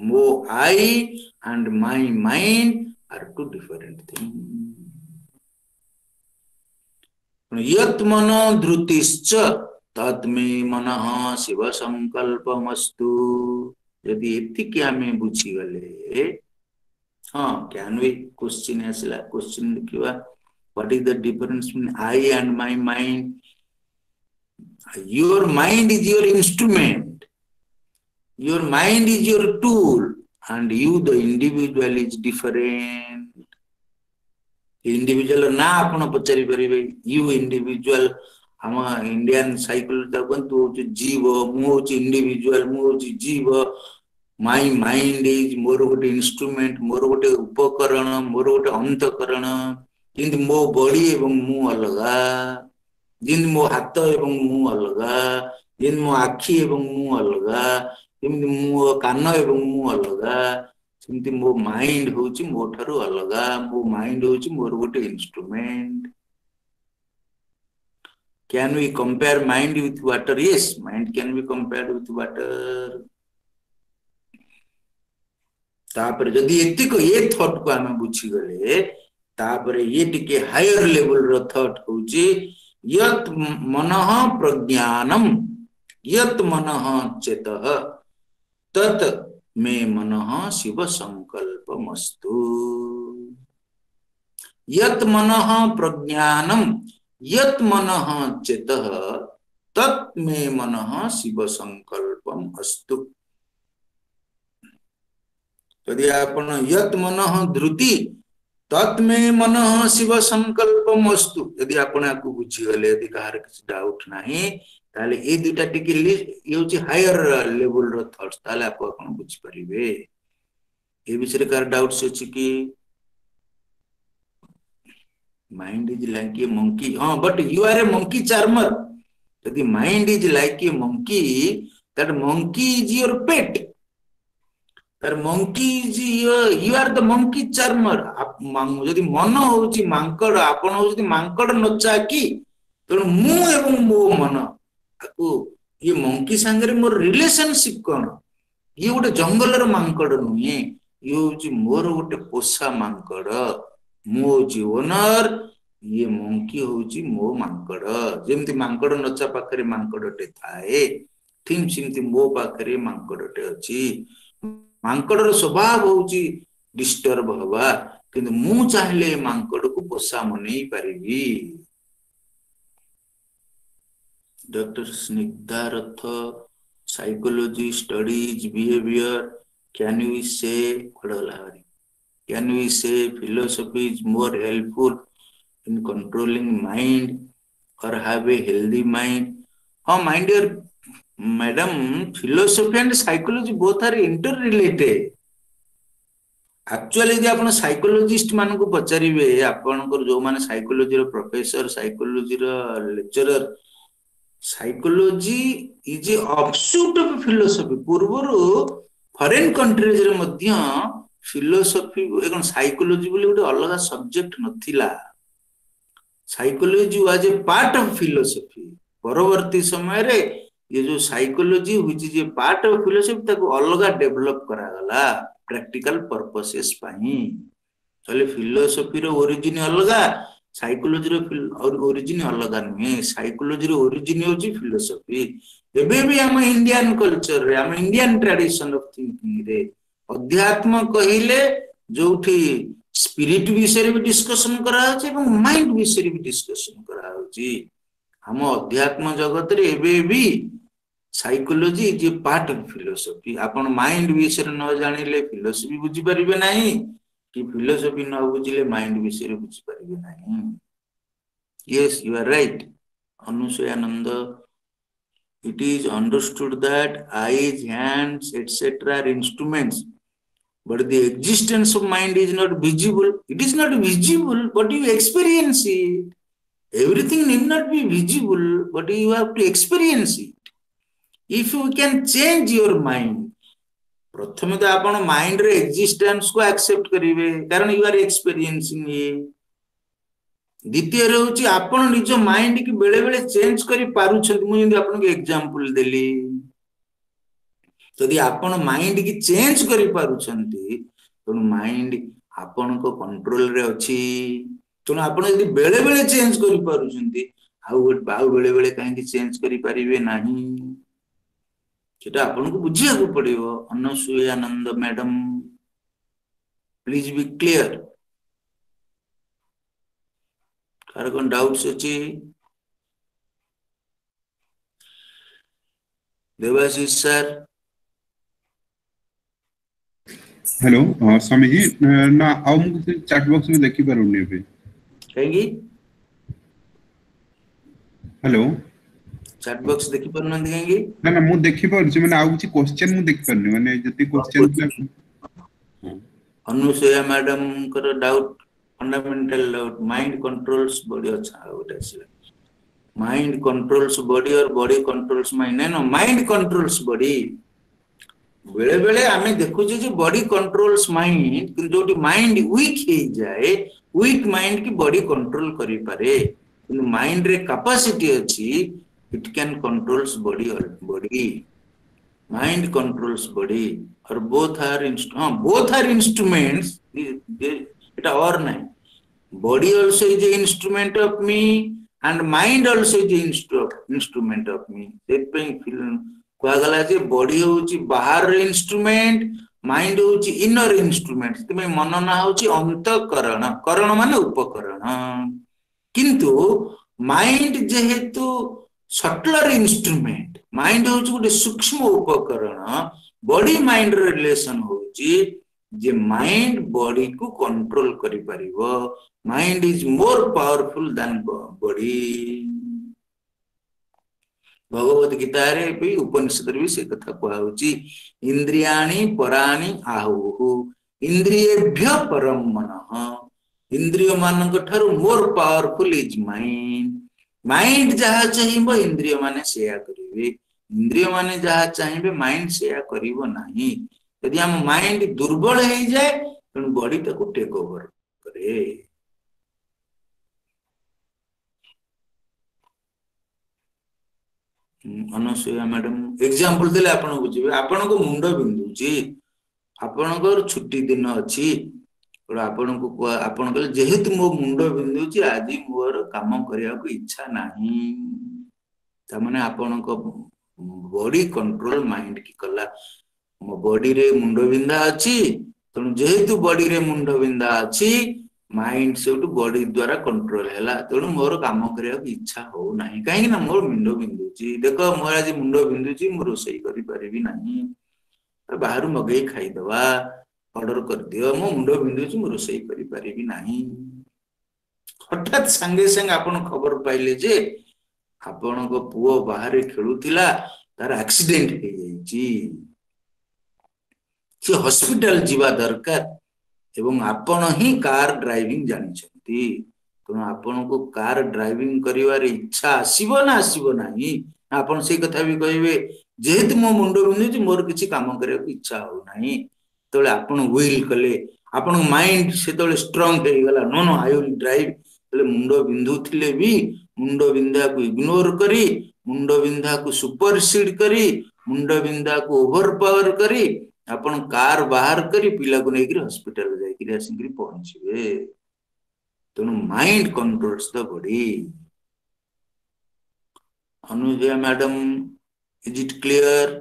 मो I and my mind are two different thing यत् मनो धृतिश्च तत्मे मनः शिव संकल्पमस्तु यदि एतिकी हमें बुझी गले हाँ can we question asila question लिखिवा what is the difference between I and my mind your mind is your instrument your mind is your tool and you the individual is different individual ना आपण पचारि परिबे you individual हम Indian cycle तबन तो जीव मु होची individual मु होची जीव माई माइंड इज मोर गोटे इन्स्ट्रुमेंट, मोर गोटे उपकरण, मोर गोटे अंतकरण। जिंद मो बॉडी एवं मु अलगा, जिंद मो हाथ एवं मु अलगा, जिंद मो आखि एवं मु अलगा, जिंद मो कान एवं मु अलगा, सेमती मो माइंड होची मो ठारू अलगा। मो माइंड होची मोर गोटे instrument. Can we compare mind with water? Yes, mind can be compared with water. तापर जदि एतिक ये थॉट को आमे बुझी गले, तापर ये टिके हायर लेवल रो थॉट होची यत मनः प्रज्ञानम, यत मनः चेतः, तत मे मनः शिव संकल्पमस्तु। यत मनः प्रज्ञानम, यत मनः चेतः, तत मे मनः शिव संकल्पम अस्तु। यदि आपण यत मनः धृति तत मे मनः शिव संकल्पम अस्तु, यदि आपण आकु बुझी गले, यदि कहार किसी डाउट नाही, ताले ए दुटा टिके ये होची हायर लेवल रो थॉट्स, ताले आपण बुझी परिबे। ए विषय कार डाउट्स अछि कि mind is like a monkey, but you are a monkey charmer. यदि mind is like a monkey, that monkey is your pet, that monkey is you are the monkey charmer. यदि मन होची मांकड़, आपण होची मांकड़ नचा की, तेणु मु एवं मो मन आकु ये मंकी संगे मोर रिलेशनशिप कोन, ये गोटे जंगलर मांकड़ नुहे, ये होची मोर गोटे पोषा मांकड़। मो होची ओनर, ये मंकी होची मो मांकड़। जेमती मांकड़ नचा पाखरे मांकड़टे थाए, ठीक सेमती मो पाखरे मांकड़टे अछि। मांकड़र स्वभाव होची डिस्टर्ब हवा, किंतु मु चाहिले मांकड़ को पोषा मनै परिबी। Doctor Snigdha Rath, psychology studies behaviour, can we say खड़लाहरी, can we say philosophy is more helpful in controlling mind or have a healthy mind? My dear madam, philosophy and psychology both are interrelated. Actually, यदि आपण psychologist मान को पचारिबे, आपनकर जो माने psychology रो professor, psychology रो lecturer, psychology is a offshoot of philosophy. पूर्वरु फॉरेन कंट्रीज रे मध्य फिलोसॉफी एवं साइकोलॉजी बोली गोटे अलग सब्जेक्ट नथिला। Psychology was a part of philosophy. परवर्ती समय रे ये जो psychology which is a part of philosophy ताको अलग डेवलप करा गला प्रैक्टिकल पर्पसेस पाई। चले फिलोसॉफी रो ओरिजिन अलग, साइकोलॉजी रो ओरिजिन अलग नुहे। साइकोलॉजी रो ओरिजिन होची फिलोसॉफी। एबे भी हम इंडियन कल्चर रे, हम इंडियन ट्रेडिशन ऑफ थिंकिंग रे अध्यात्म कहिले जोठी स्पिरिट विषय भी डिस्कशन करा होची एवं माइंड विषय भी डिस्कशन करा होची। हम अध्यात्म जगत रे एबे भी psychology is a part of philosophy. आपण माइंड विषय न जानिले फिलोसॉफी बुझी परिबे नाही, कि फिलोसॉफी न बुझिले माइंड विषय बुझी परिबे नाही। Yes, you are right Anusuyananda. It is understood that eyes, hands, etc. are instruments, but the existence of mind is not visible. It is not visible, but you experience it. Everything need not be visible, but you have to experience it. If you can change your mind, प्रथमे तो आपण mind रे existence को accept करिवे, कारण you are experiencing it. द्वितीय होची आपण निज माइंड की बेले बेले चेंज करि पारुछन। मु जंदी आपन के एग्जांपल देली, यदि आपण माइंड की चेंज करि पारुछंती तो माइंड आपण को कंट्रोल रे अछि। तो आपण यदि बेले बेले चेंज करि पारुछंती आउ बेले बेले काहे की चेंज करि परिबे नाही, सेटा आपण को बुझिया को पड़िबो। Anusuyananda madam, please be clear. कार कोन डाउट्स अछि? देवाशीष सर। हेलो स्वामी जी, ना आउ मु चैट बॉक्स में देखि पारुनी बे। कहेगी हेलो चैट बॉक्स देखि परन कहीं ना ना मु देखि परछि माने आउ କିଛି क्वेश्चन मु देख परनी माने जति क्वेश्चन अनुसया मैडम कर doubt fundamental doubt mind controls body अच्छा गोटे माइंड कंट्रोल्स बॉडी और बॉडी कंट्रोल्स माइंड ना माइंड कंट्रोल्स बॉडी बेले बेले आमे देखुचे जे बॉडी कंट्रोल्स माइंड कि जोटी माइंड वीक हे जाए वीक माइंड की बॉडी कंट्रोल करि पारे कि माइंड रे कैपेसिटी अछि इट कैन कंट्रोल्स बॉडी और बॉडी माइंड कंट्रोल्स बॉडी और बोथ आर इंस्ट्रूमेंट्स इट और नहीं body also is a instrument of me and mind also is a instrument of me that ପାଇଁ କୁହାଗଲା ଯେ body ହଉଛି ବାହାର instrument mind ହଉଛି inner instrument ସେଥିପାଇଁ ମନ ନା ହଉଛି ଅନ୍ତଃକରଣ କରଣ ମାନେ ଉପକରଣ କିନ୍ତୁ mind ଯେହେତୁ subtler instrument mind ହଉଛି ଗୋଟେ ସୂକ୍ଷ୍ମ ଉପକରଣ body mind ର relation ହଉଛି जे माइंड बॉडी को कंट्रोल करि परिबो mind is more powerful than body Bhagavad Gita रे भी उपनिषद रे भी से कथा कहै होची इंद्रियाणि पराणि आहुः इंद्रियेभ्य परम मनः इंद्रिय मानक ठारू more powerful is mind mind जहा चाहिबो इंद्रिय माने सेया करिवे इंद्रिय माने जहा चाहिबे माइंड सेया करिवो नाही यदि हम माइंड दुर्बल हो जाए तो बॉडी तक टेक ओवर करे अनुसया मैडम एग्जांपल देले आपण बुझिबे आपण को मुंड बिंदु छी आपण को छुट्टी दिन अछि और आपण को आपण कहले जेहेतु मो मुंड बिंदु छी आज मोर काम करिया को इच्छा नाही त माने आपण को बॉडी कंट्रोल माइंड की कला मो बॉडी रे मुंड बिंदा अछि तनु जेहेतु बॉडी रे मुंड बिंदा अछि माइंड से बॉडी द्वारा कंट्रोल हैला तनु मोर काम करिया की इच्छा हो नाही काहे ना मोर मुंड बिंदु छी देखो मोर आज मुंड बिंदु छी मो रोसई करि परिबी नाही बाहर मगई खाई दवा ऑर्डर कर दियो मो मुंड बिंदु छी मो रोसई करि परिबी नाही हठात संगे संग आपण खबर पाइले जे आपण को पुओ बाहर खेलुतिला तार एक्सीडेंट हे जाईची से हॉस्पिटल जीवा दरकार एवं आपण ही कार ड्राइविंग जानि छथि तो आपण को कार ड्राइविंग करिवार इच्छा आसीबो ना आसीबो नाही आपण से कथा भी कहबे जेहेतु मो मुंडो बिंदु मोर किछि काम करे इच्छा हो नाही तोले आपण विल कले आपण माइंड से तोले स्ट्रांग हे गला no no I will drive तोले मुंडो बिंदु थिले भी मुंडो बिंदा को इग्नोर करी मुंडो बिंदा को सुपरसीड करी मुंडो बिंदा को ओवर पावर करी आपण कार बाहर करी पिला को नेकरी हॉस्पिटल जाई कि आसिकरी पहुंचबे तनु mind controls the body Anujaya madam is it clear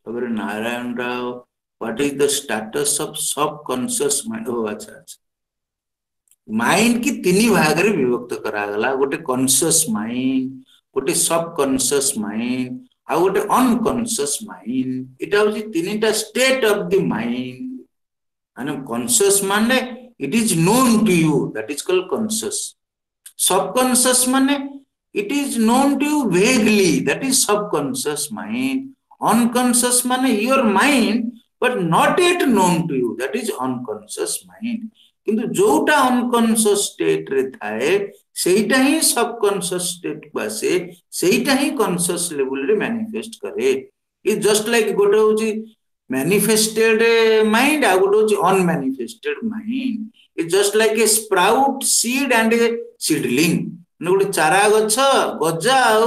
अगर Narayan Rao what is the status of subconscious mind ओ अच्छा अच्छा माइंड की तीन भाग रे विभक्त करा गला गोटे कॉन्शियस माइंड गोटे सबकॉन्शियस माइंड आ गोटे अनकॉन्शियस माइंड इटा होची तीनटा स्टेट ऑफ द माइंड माने कॉन्शियस माने it is known to you that is called conscious subconscious माने it is known to you vaguely that is subconscious mind unconscious माने your mind but not yet known to you that is unconscious mind किंतु जोटा unconscious state रे थाए सेटा ही subconscious state को आसे सेटा ही कॉन्शियस लेवल रे मैनिफेस्ट करे इट जस्ट लाइक गोटे होची मैनिफेस्टेड माइंड आ गोटे होची unmanifested mind it just like a sprout seed and A seedling न गोटे चारा गछ गजा आ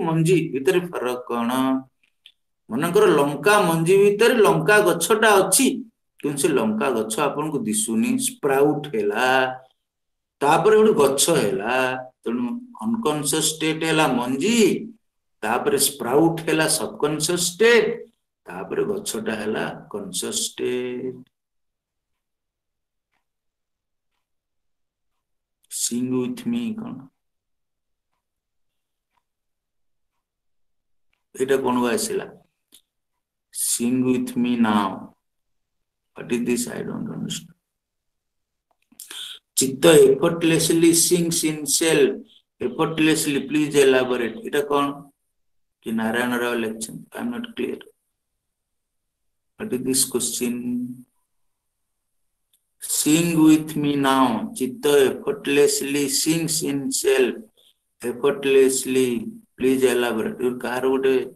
मंजी भीतर फरक कोन मनकर लंका मंजी भीतर लंका गछटा अछि किंतु से लंका गछ आपन को दिसुनी स्प्राउट हैला तापर गोटे गछ हैला तनु अनकॉन्शियस स्टेट हैला मंजी तापर स्प्राउट हैला सबकॉन्शियस स्टेट तापर गछटा हैला conscious state sing with me कोन एटा कोन आसिला sing with me now what is this I don't understand chitta effortlessly sinks in self effortlessly, please elaborate. Ita kon? Ki Narayana Rao election. I am not clear. What is this question? Sing with me now. Chitta effortlessly sings in self. Effortlessly. Please elaborate. You kahar gote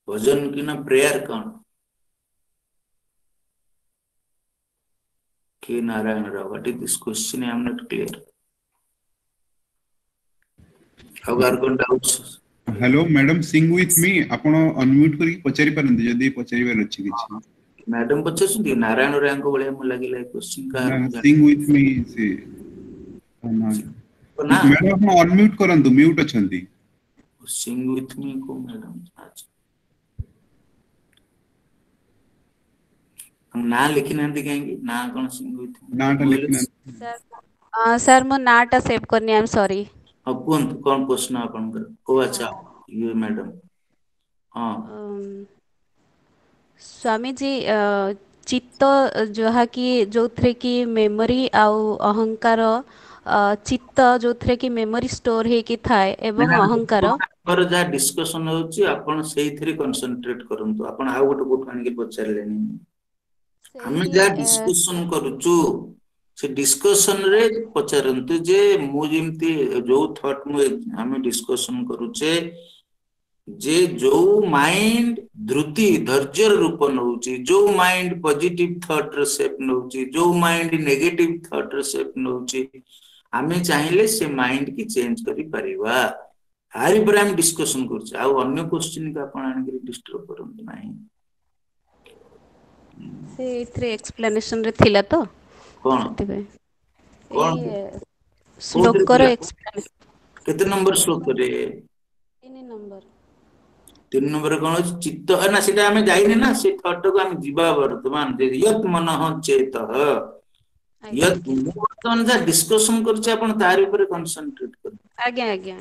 bhajan ki na prayer kon? K. Narayana Rao. What is this question? I am not clear. How are you doubts? Hello madam Singh with मी आपण unmute करी पचारि परंती जदी पचारिबार अछि किछि madam पचारछुंती Narayan Rai को बळे हम लागिला question का सिंग with मी से ना मैडम आपण अनम्यूट करंतु म्यूट अछंती सिंग विथ मी को मैडम अच्छा हम ना लिखि नंदी कहेंगे ना कोन सिंग विथ नाटा लिखना सर सर मो नाटा सेव करनी आई एम सॉरी अपन कोन प्रश्न अपन कर ओ अच्छा ये मैडम हां स्वामी जी चित्त जहा कि जो थे कि मेमोरी आउ अहंकार चित्त जो थे कि मेमोरी स्टोर हे कि थाए एवं अहंकार पर जा डिस्कशन होची अपन सेही थरी कंसंट्रेट करंतु अपन आ गोटे गोट आनि के पचारलेनी हमें जा डिस्कशन करूचु से डिस्कशन रे पचारंतु जे मु जेमती जो थॉट मु हमें डिस्कशन करूचे जे जो माइंड धृति धैर्य रूप नउची जो माइंड पॉजिटिव थॉट रे शेप नउची जो माइंड नेगेटिव थॉट रे शेप नउची हमें चाहिले से माइंड की चेंज करि परिबा हारि पर हम डिस्कशन करछ आ अन्य क्वेश्चन का अपन आनि के डिस्टर्ब करंत नाही से इथरे एक्सप्लेनेशन रे थिला तो कोन सेते कोन श्लोक कर एक्सप्लेनेशन केते नंबर श्लोक रे 3 नंबर कोन चित्त ना सेटा हमें जाइने ना से थॉट को हम जीवा वर्तमान यत मनः चेत यत वर्तमान जा डिस्कशन करछ अपन तार ऊपर कंसंट्रेट कर आज्ञा आज्ञा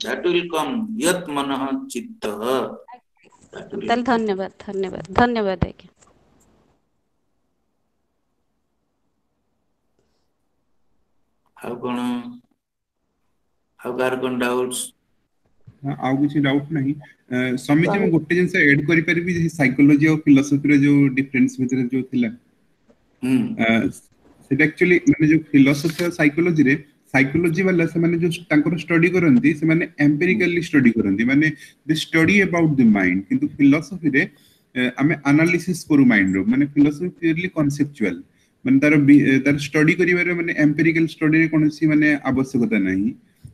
दैट विल कम यत मनः चित्त तल धन्यवाद धन्यवाद धन्यवाद आज्ञा हाउ कार कोन डाउट्स आउ किछि डाउट नहीं समिति में गोटे जिंस ऐड करि परिबी साइकोलॉजी और फिलोसफी रे जो डिफरेंस भितर जो थिला सेट एक्चुअली माने जो फिलोसफी और साइकोलॉजी रे साइकोलॉजी वाला से माने जो तांकर स्टडी करंती से माने एम्पिरिकली स्टडी करंती माने they study about the mind किंतु फिलोसफी रे हमें एनालिसिस करू माइंड रो माने फिलोसफी प्योरली कॉन्सेप्चुअल माने तार स्टडी करिवारे माने एम्पिरिकल स्टडी रे कोनसी माने आवश्यकता नहीं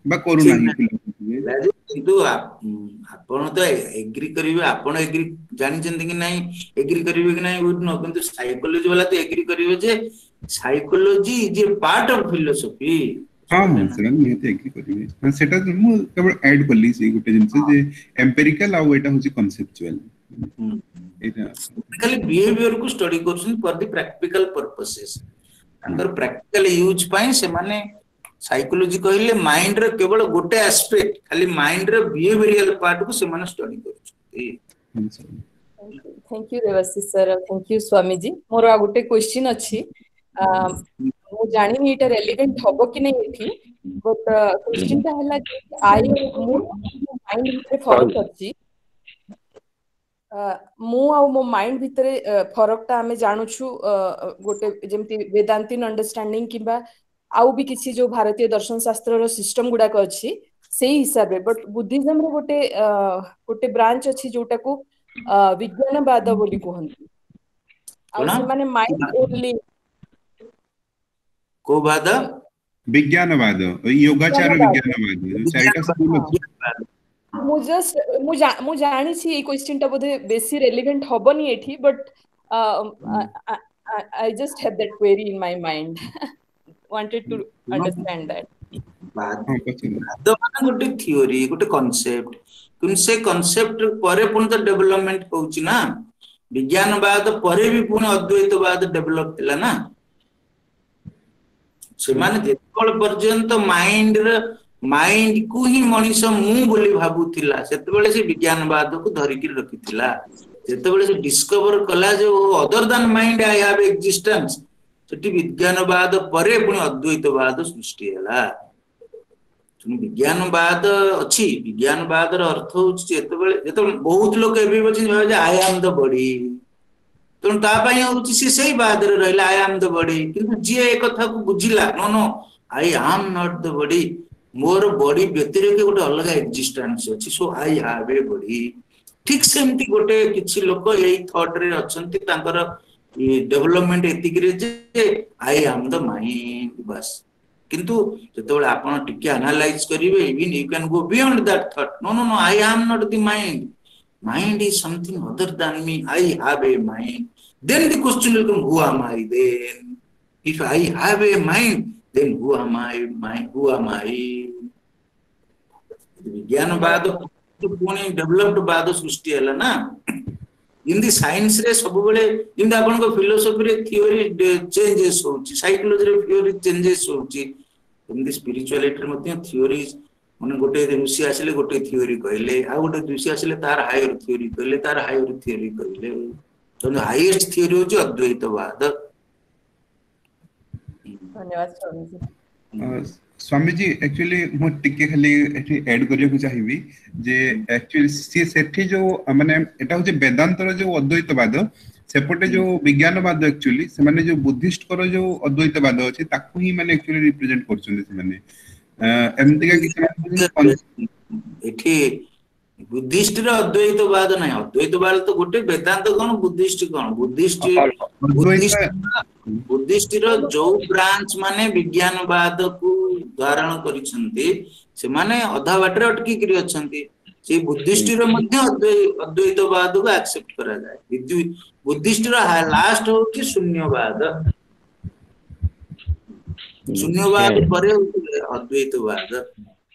बा करू नहीं फिलोसफी किंतु आपण तो एग्री करिवे आपण एग्री जानि जंती कि नहीं एग्री करिवे कि नहीं वुड नो किंतु साइकोलॉजी वाला तो एग्री करिवे जे psychology is a part of philosophy हां सर मैं तो एग्री करिवे सेटा मु केवल ऐड करली से गुटे जिंस जे एम्पिरिकल आ एटा होची कॉन्सेप्चुअल एटा खाली बिहेवियर को स्टडी करछन फॉर द प्रैक्टिकल पर्पसेस अंदर प्रैक्टिकल यूज पाए से माने साइकोलॉजी कहले माइंड रे केवल गोटे एस्पेक्ट खाली माइंड रे बिहेवियरल पार्ट को से माने स्टडी करछ thank you Debashish sir thank you Swami ji मोर आ गोटे क्वेश्चन अछि मु जानि नि एटा रेलेवेंट हबो कि नै एठी बट क्वेश्चन ता हला आई मु माइंड भितरे फरक अछि मु आ मो माइंड भितरे फरक ता हमें जानु छु गोटे जेमति वेदांतिन अंडरस्टैंडिंग किबा आउ भी किसी जो भारतीय दर्शन शास्त्र रो सिस्टम गुडा को अछि सेही हिसाब रे बट बुद्धिज्म रो गोटे गोटे ब्रांच अछि जोटा को विज्ञानवाद बोली कहନ୍ତି आ से माने माइंड ओनली को बाद विज्ञानवाद योगाचार विज्ञानवाद चारिटा स्कूल मु जानि छी ए क्वेश्चन ता बोधे बेसी रेलेवेंट हबनी एठी but I just have that query in my mind wanted to understand that तो गोटे थ्योरी गोटे कांसेप्ट तुम से कांसेप्ट परे पुन तो डेवलपमेंट होउची ना विज्ञानवाद परे भी पुन अद्वैतवाद डेवलप थिला ना से माने जेतोल पर्यंत माइंड को ही मनीष मु बोली भाबुथिला सेतबेले से विज्ञानवाद को धरि के रखिथिला जेतबेले से डिस्कवर कला जो other than mind I have existence सेठी विज्ञानवाद परे पुनी अद्वैतवाद सृष्टि हैला विज्ञानवाद अच्छी विज्ञानवाद अर्थ होते बहुत लोग आई एम द बॉडी तेणु से बाद रहा आई एम द बॉडी किंतु जी एक कथा को बुझिला no no I am not the body मोर बॉडी व्यतिरेक गोटे अलग एक्जिस्टेंस अच्छी सो आई हैव ए बॉडी ठीक सेमती गोटे किछि लोक यही थॉट रे अछंती तांकर डेवलपमेंट एतिकरे आई एम द माइंड बस किंतु जतबेले आपण टिके एनालाइज करिवे even you can go beyond that thought no no no I am not the mind mind is something other than me I have a mind then the question will come who am I then if I have a mind then who am I विज्ञानवाद पुणी developed बाद सृष्टि है ना in science रे सब बेले जिंदा आपन को फिलोसॉफी रे थ्योरी चेंजेस होची साइकोलॉजी रे थ्योरी चेंजेस होची इन द स्पिरिचुअलिटी रे मध्ये थ्योरीज माने गोटे ऋषि आसिले गोटे थ्योरी कहले आ गोटे ऋषि आसिले तार हायर थ्योरी कहले तार हायर थ्योरी कहले तो हाईएस्ट थ्योरी होची अद्वैतवाद धन्यवाद स्वामी जी स्वामी जी एक्चुअली मो टिके खाली एठी ऐड करियो को चाहिबी जे एक्चुअली सी सेठी जो माने एटा होचे वेदांतर जो अद्वैतवाद सेपटे जो विज्ञानवाद एक्चुअली से माने जो बुद्धिस्ट कर जो अद्वैतवाद अछि ताकू ही माने एक्चुअली रिप्रेजेंट करछन से माने एमतिका कि एठी बुद्धिस्ट रे अद्वैतवाद नहीं अद्वैतवाद तो गोटे वेदांत कौन बुद्धिस्ट बुद्धिस्ट रो जो ब्रांच माने विज्ञानवाद को धारण करिसंती से माने अधा बाटरे अटकी करी अछंती से बुद्धिस्ट रो मध्ये अद्वैतवाद को एक्सेप्ट करा जाय बुद्धिस्ट रो लास्ट होची शून्यवाद परे अद्वैतवाद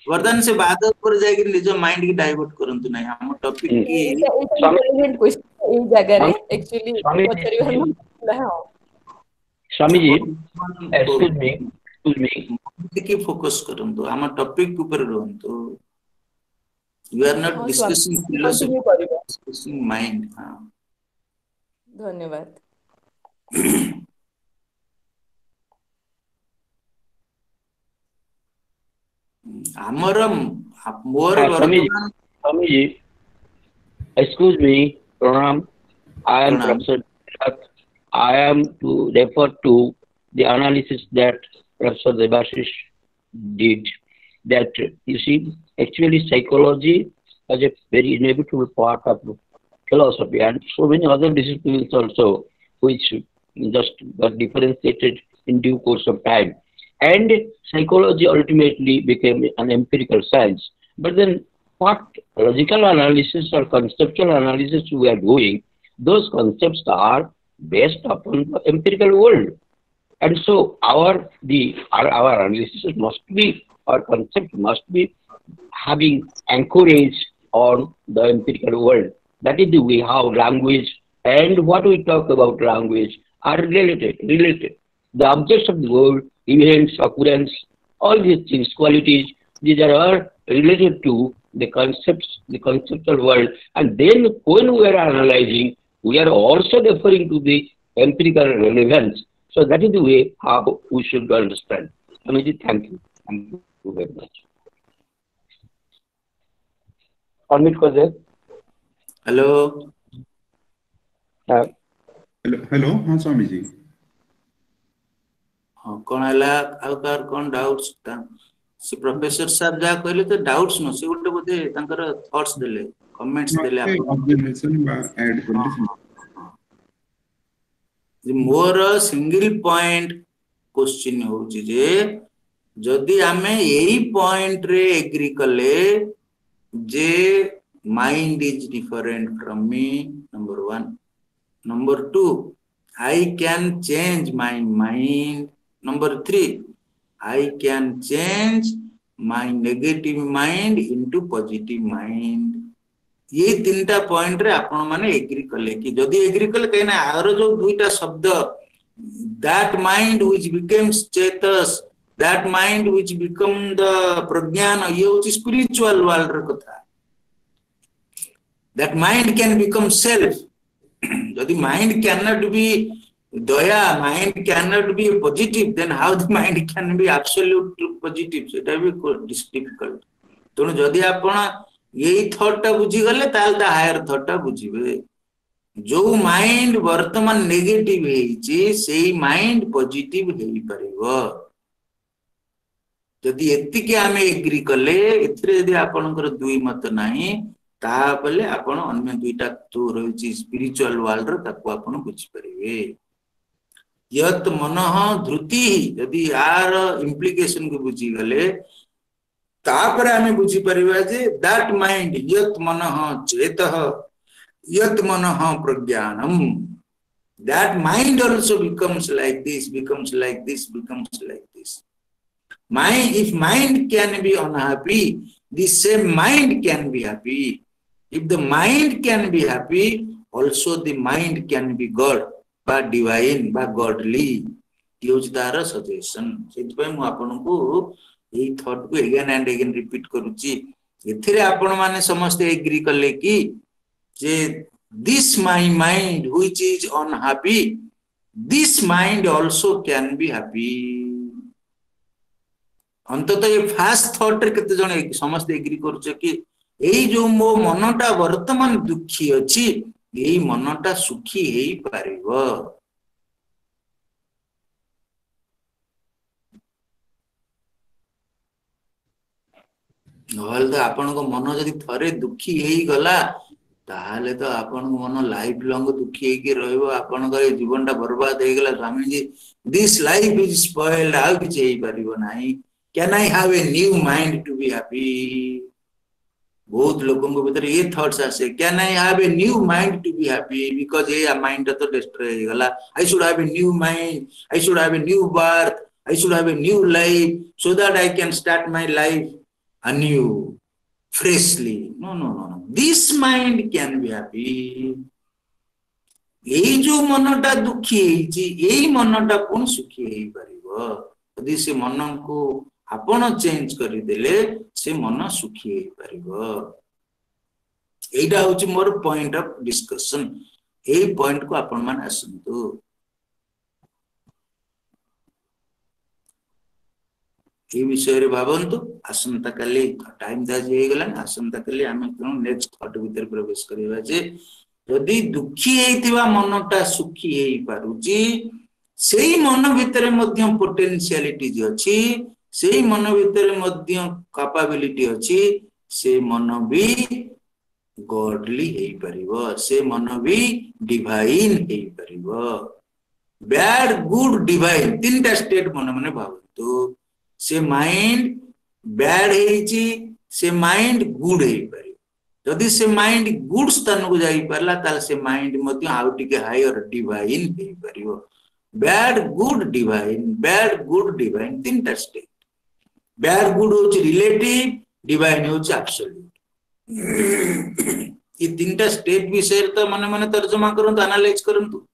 वर्तमान से बात पर जाके निज माइंड की डाइवर्ट करंतु नहीं हम टॉपिक की इंटेलिजेंट क्वेश्चन ई जगह रे एक्चुअली पचरी हम स्वामी जी एक्सक्यूज मी की फोकस करंतु हम टॉपिक ऊपर रहंतु you are not discussing philosophy discussing mind हां धन्यवाद हमर मोर Swami ji excuse me pranam I am Professor I am to refer to the analysis that Professor Debashish did that you see actually psychology as a very inevitable part of philosophy and so many other disciplines also which just got differentiated in due course of time. And psychology ultimately became an empirical science. But then what logical analysis or conceptual analysis we are doing, those concepts are based upon the empirical world. And so our analysis must be, our concept must be having anchorage on the empirical world. That is the way how language and what we talk about language are related. The objects of the world, events, occurrence, all these things, qualities, these are all related to the concepts, the conceptual world. And then when we are analyzing, we are also referring to the empirical relevance. So that is the way how we should understand. Amiji, thank you. Thank you very much. Amit Koze. Hello. Hello हाँ स्वामी जी कौन है कौन doubts से professor साहब जा कहले तो doubts न से गोटे बोधे तांकर थॉट्स देले कमेंट्स देले ऑब्जर्वेशन बा ऐड करले मोर सिंगल पॉइंट क्वेश्चन हो जे जदि आमे एही पॉइंट रे एग्री कले जे mind is different from me number 1 number 2 I can change my mind. Number 3, I can change my negative mind into positive mind. ये तीनटा पॉइंट रे आपण माने एग्री कले कि जदी एग्री कले कहना आरो जो दुईटा शब्द that mind which becomes chetas, that mind which become the prajnana, ये होची स्पिरिचुअल वर्ल्ड रे कथा. That mind can become self. जदि mind cannot be Daya, mind cannot be positive, then how the mind can be absolute positive? It will be difficult. ତେଣୁ ଯଦି ଆପଣ ଏଇ thought ଟା ବୁଝିଗଲେ ତାହେଲେ ତା ହାୟର ଥଟ୍ ଟା ବୁଝିବେ। ଯୋଉ ମାଇଣ୍ଡ ବର୍ତ୍ତମାନ ନେଗେଟିଭ ହେଇଛି ସେଇ ମାଇଣ୍ଡ ପଜିଟିଭ ହେଇପାରିବ। ଯଦି ଏତିକି ଆମେ ଏଗ୍ରି କଲେ, ଏଥିରେ ଯଦି ଆପଣଙ୍କର ଦୁଇ ମତ ନାହିଁ ତାହେଲେ ଆପଣ ଅନ୍ୟ ଦୁଇଟା ଯୋଉ ରହିଛି ସ୍ପିରିଚୁଆଲ ୱାର୍ଲଡ ର ତାକୁ ଆପଣ ବୁଝିପାରିବେ। यत मनः धृति, यदि यार इम्प्लिकेशन को बुझीगले तापर आमे बुझी परिबा जे दैट माइंड यत मनः चेतः यत मनः प्रज्ञानम, that mind also becomes like this, becomes like this, becomes like this. If mind can be unhappy, the same mind can be happy. If the mind can be happy, also the mind can be God বা divine বা godly। ये होची तार suggestion. सेति पय मु आपन को एई थॉट को अगेन एंड अगेन रिपीट करूची। एथिरे आपण माने समस्त एग्री करले कि जे this my mind which is unhappy, this mind also can be happy। अंततः ये फास्ट थॉट रे केते जण समस्त एग्री करूचे कि एई जो मो मनटा वर्तमान दुखी अछि एई मनटा सुखी हेई पारिबो। नहले तो आपन को मन जदि थरे दुखी हेई गला ताहले तो आपन को मन लाइफ लॉन्ग दुखी हेई के रहइबो। आपन को जीवनटा बर्बाद हेई गला Swami ji, this life is spoiled, आ किछ हेई पारिबो नाही। Can I have a new mind to be happy? बहुत लोगों को भीतर ये थॉट्स आसे, can I have a new mind to be happy? Because ये माइंड तो डिस्ट्रॉय हो गला। I should have a new mind, I should have a new birth, I should have a new life so that I can start my life anew, freshly. No, no, no, no. This mind can be happy. एई जो मनटा दुखी हेची एई मनटा कोन सुखी हेई परिबो? यदि से मन को आपण change करि देले से मन सुखी हेई परिबो। एइटा होची more point of discussion. AE point को आपण मान आसंतु। ये विषय रे भावंतु। आसंता काली टाइम दाज हे गेला, आसंता काली आमे नेक्स्ट थॉट भीतर प्रवेश करिवा जे यदि दुखी हेइतिबा मनटा सुखी हेई पारुची, सेही मन भीतर मध्य पोटेंशियलिटी अछि, सेही मन भीतर मध्य कैपेबिलिटी अछि, से मन भी गॉडली हेई परिबो, से मन भी डिवाइन हेई परिबो। बैड गुड डिवाइन तीनटा स्टेट मन माने भावंतु। से माइंड बैड हेची, से माइंड गुड हेई पारि। यदि से माइंड गुड स्थान को जाई परला ताल से माइंड मध्य आउ टिके हायर डिवाइन हेई परिबो। बैड गुड डिवाइन तीनटा स्टेट। बैड गुड होची रिलेटिव, डिवाइन होची एब्सोल्यूट। ये तीनटा स्टेट विषय तो माने माने तर्जमा करंतु, एनालाइज करंतु।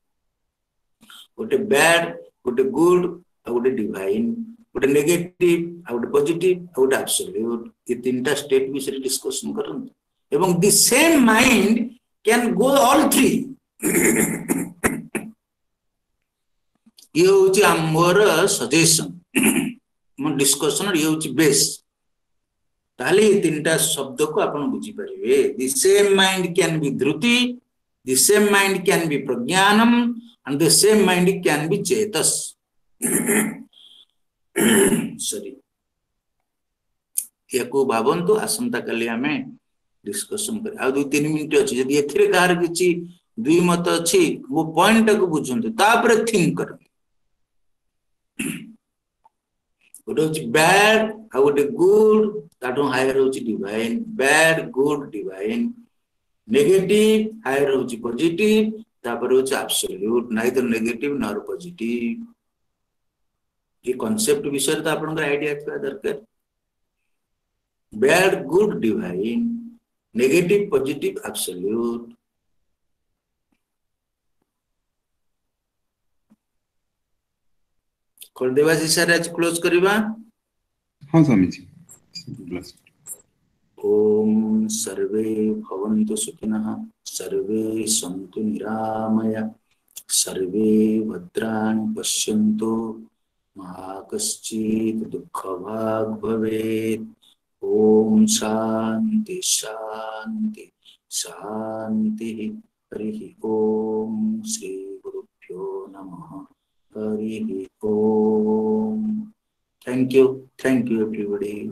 गोटे बैड, गोटे गुड, गोटे डिवाइन, गोटे नेगेटिव, गोटे पॉजिटिव, गोटे एब्सोल्यूट। ये तीनटा स्टेट विषय डिस्कशन करंतु। एवं the same mind can go all three. ये होची हमर सजेशन, मो डिस्कशन ये होची बेस। ताले ये तीनटा शब्द को आपण बुझी परिबे। The same mind can be धृति, the same mind can be प्रज्ञानम, and the same mind can be chetas। Sorry, याको भावंतु। आसंता काली आमे डिस्कशन कर। आ 2-3 मिनिट अछि। यदि एथिरे कार किछि दुई मत अछि वो पॉइंट को बुझंतु, तापर थिंक कर। गोटे होछि बैड आ गोटे गुड, ताटो हायर होछि divine. Bad good divine, negative higher होछि पॉजिटिव, तापर होछि absolute, neither negative nor positive. ये कांसेप्ट विषय तो आपन आइडिया था दरकार। Bad good divine, negative positive absolute. कर देवा से सारे आज क्लोज करिबा। हां स्वामी जी। ओम सर्वे भवन्तु सुखिनः, सर्वे सन्तु निरामया, सर्वे भद्राणि पश्यन्तु मा कश्चित् दुःखभाग् भवेत्। ओम शांति शांति शांति। हरि ओम। श्री गुरुभ्यो नमः। हरि ओम। Thank you everybody.